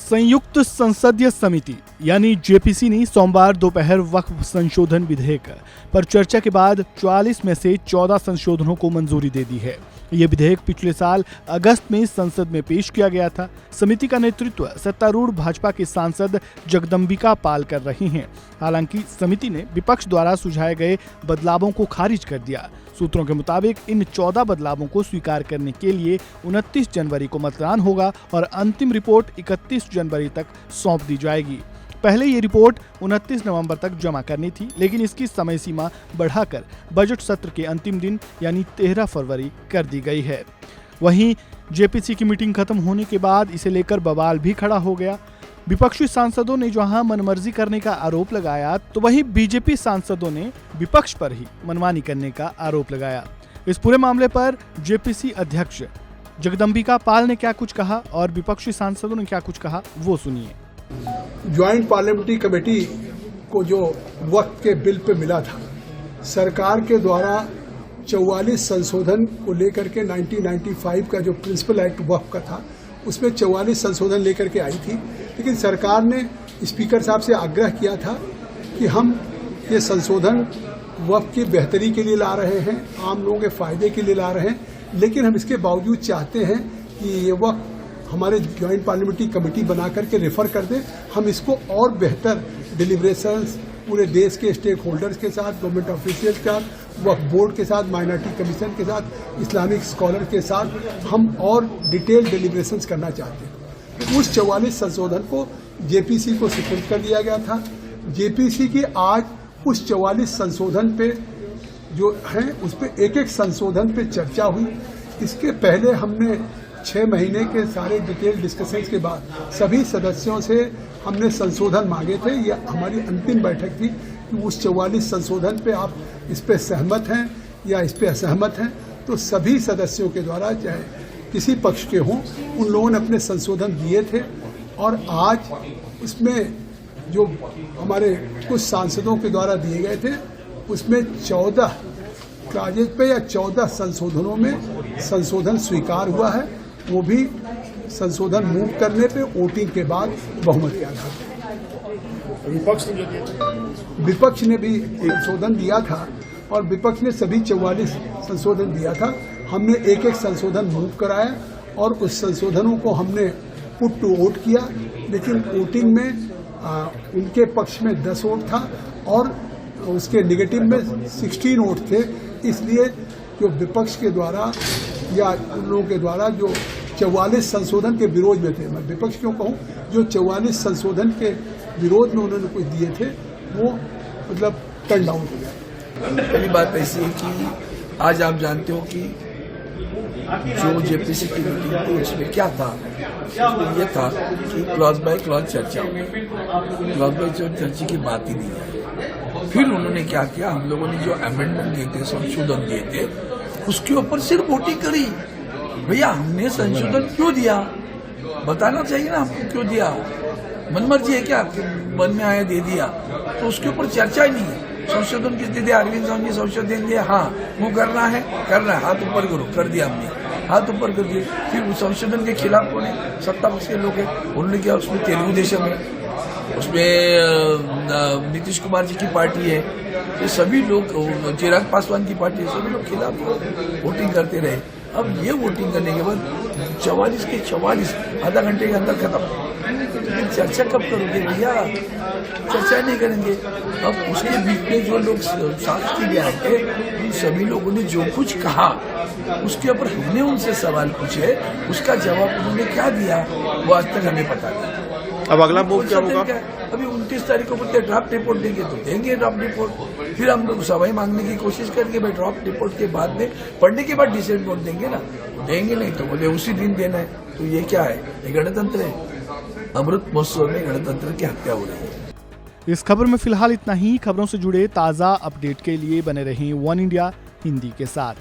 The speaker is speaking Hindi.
संयुक्त संसदीय समिति यानी जेपीसी ने सोमवार दोपहर वक्फ संशोधन विधेयक पर चर्चा के बाद 44 में से 14 संशोधनों को मंजूरी दे दी है। ये विधेयक पिछले साल अगस्त में संसद में पेश किया गया था। समिति का नेतृत्व सत्तारूढ़ भाजपा के सांसद जगदम्बिका पाल कर रही हैं। हालांकि समिति ने विपक्ष द्वारा सुझाए गए बदलावों को खारिज कर दिया। सूत्रों के मुताबिक इन 14 बदलावों को स्वीकार करने के लिए 29 जनवरी को मतदान होगा और अंतिम रिपोर्ट 31 जनवरी तक सौंप दी जाएगी। पहले ये रिपोर्ट 29 नवंबर तक जमा करनी थी, लेकिन इसकी समय सीमा बढ़ाकर बजट सत्र के अंतिम दिन यानी 13 फरवरी कर दी गई है। वहीं जेपीसी की मीटिंग खत्म होने के बाद इसे लेकर बवाल भी खड़ा हो गया। विपक्षी सांसदों ने जहां मनमर्जी करने का आरोप लगाया, तो वहीं बीजेपी सांसदों ने विपक्ष पर ही मनमानी करने का आरोप लगाया। इस पूरे मामले पर जेपीसी अध्यक्ष जगदम्बिका पाल ने क्या कुछ कहा और विपक्षी सांसदों ने क्या कुछ कहा, वो सुनिए। ज्वाइंट पार्लियामेंट्री कमेटी को जो वक्त के बिल पे मिला था, सरकार के द्वारा 44 संशोधन को लेकर के 1995 का जो प्रिंसिपल एक्ट वक्फ का था, उसमें 44 संशोधन लेकर के आई थी। लेकिन सरकार ने स्पीकर साहब से आग्रह किया था कि हम ये संशोधन वक्फ की बेहतरी के लिए ला रहे हैं, आम लोगों के फायदे के लिए ला रहे हैं, लेकिन हम इसके बावजूद चाहते हैं कि ये वक्फ हमारे ज्वाइंट पार्लियामेंट्री कमेटी बना करके रेफर कर दें। हम इसको और बेहतर डिलिब्रेशंस पूरे देश के स्टेक होल्डर्स के साथ, गवर्नमेंट ऑफिशियल्स के साथ, वक्फ बोर्ड के साथ, माइनॉरिटी कमीशन के साथ, इस्लामिक स्कॉलर के साथ हम और डिटेल डिलिब्रेशंस करना चाहते हैं। उस 44 संशोधन को जेपीसी को सुपुर्द कर दिया गया था। जेपीसी की आज उस 44 संशोधन पे जो है, उस पर एक एक संशोधन पे चर्चा हुई। इसके पहले हमने 6 महीने के सारे डिटेल डिस्कशंस के बाद सभी सदस्यों से हमने संशोधन मांगे थे। यह हमारी अंतिम बैठक थी कि उस 44 संशोधन पे आप इस पे सहमत हैं या इस पे असहमत हैं। तो सभी सदस्यों के द्वारा, चाहे किसी पक्ष के हों, उन लोगों ने अपने संशोधन दिए थे और आज उसमें जो हमारे कुछ सांसदों के द्वारा दिए गए थे, उसमें 14 क्लाजेज पे या 14 संशोधनों में संशोधन स्वीकार हुआ है। वो भी संशोधन मूव करने पे वोटिंग के बाद बहुमत के आधार पर। विपक्ष ने भी संशोधन दिया था और विपक्ष ने सभी 44 संशोधन दिया था। हमने एक एक संशोधन मूव कराया और उस संशोधनों को हमने पुट टू वोट किया, लेकिन वोटिंग में उनके पक्ष में 10 वोट था और उसके निगेटिव में 16 वोट थे। इसलिए जो विपक्ष के द्वारा या उन लोगों के द्वारा जो 44 संशोधन के विरोध में थे, मैं विपक्ष क्यों कहूँ, जो 44 संशोधन के विरोध में उन्होंने कुछ दिए थे, वो मतलब टर्न डाउन हो गया। पहली बात ऐसी है कि आज आप जानते हो कि जो जेपीसी की मीटिंग थी उसमें क्या था, ये था कि क्लॉज बाय क्लॉज चर्चा हो। क्लॉज बाय चर्चा की बात ही नहीं है। फिर उन्होंने क्या किया, हम लोगों ने जो अमेंडमेंट दिए थे, संशोधन दिए थे, उसके ऊपर सिर्फ वोटिंग करी। भैया, हमने संशोधन क्यों दिया, बताना चाहिए ना हमको क्यों दिया। मनमर्जी है क्या, मन में आया दे दिया, तो उसके ऊपर चर्चा ही नहीं है। संशोधन किस दे दिया, अरविंद साहब ने संशोधन दिया, हाँ वो करना है, हाथ ऊपर करो, कर दिया हमने, हाथ ऊपर कर दिए। फिर उस संशोधन के खिलाफ कौन है, सत्ता पक्ष के लोग हैं, उन्होंने किया। उसमें तेलुगु देशम है, उसमें नीतीश कुमार जी की पार्टी है, ये सभी लोग, चिराग पासवान की पार्टी है, सभी लोग खिलाफ वोटिंग करते रहे। अब ये वोटिंग करने के बाद 44 के 44 आधा घंटे के अंदर खत्म। लेकिन चर्चा कब करोगे भैया, चर्चा नहीं करेंगे। अब उसके बीच में जो लोग साथ के लिए आए थे, उन सभी लोगों ने जो कुछ कहा, उसके ऊपर हमने उनसे सवाल पूछे, उसका जवाब उन्होंने क्या दिया वो आज तक हमें पता नहीं। अब अगला मूव क्या होगा? अभी 29 तारीख को बोलते ड्राफ्ट रिपोर्ट देंगे तो देंगे ड्राफ्ट रिपोर्ट। फिर हम लोग सवाई मांगने की कोशिश करेंगे, भाई ड्राफ्ट रिपोर्ट के बाद में पढ़ने के बाद डिसाइड वोट देंगे ना, देंगे नहीं तो बोले उसी दिन देना है। तो ये क्या है, ये गणतंत्र है। अमृत महोत्सव में गणतंत्र की हत्या हो रही है। इस खबर में फिलहाल इतना ही। खबरों से जुड़े ताज़ा अपडेट के लिए बने रहें वन इंडिया हिंदी के साथ।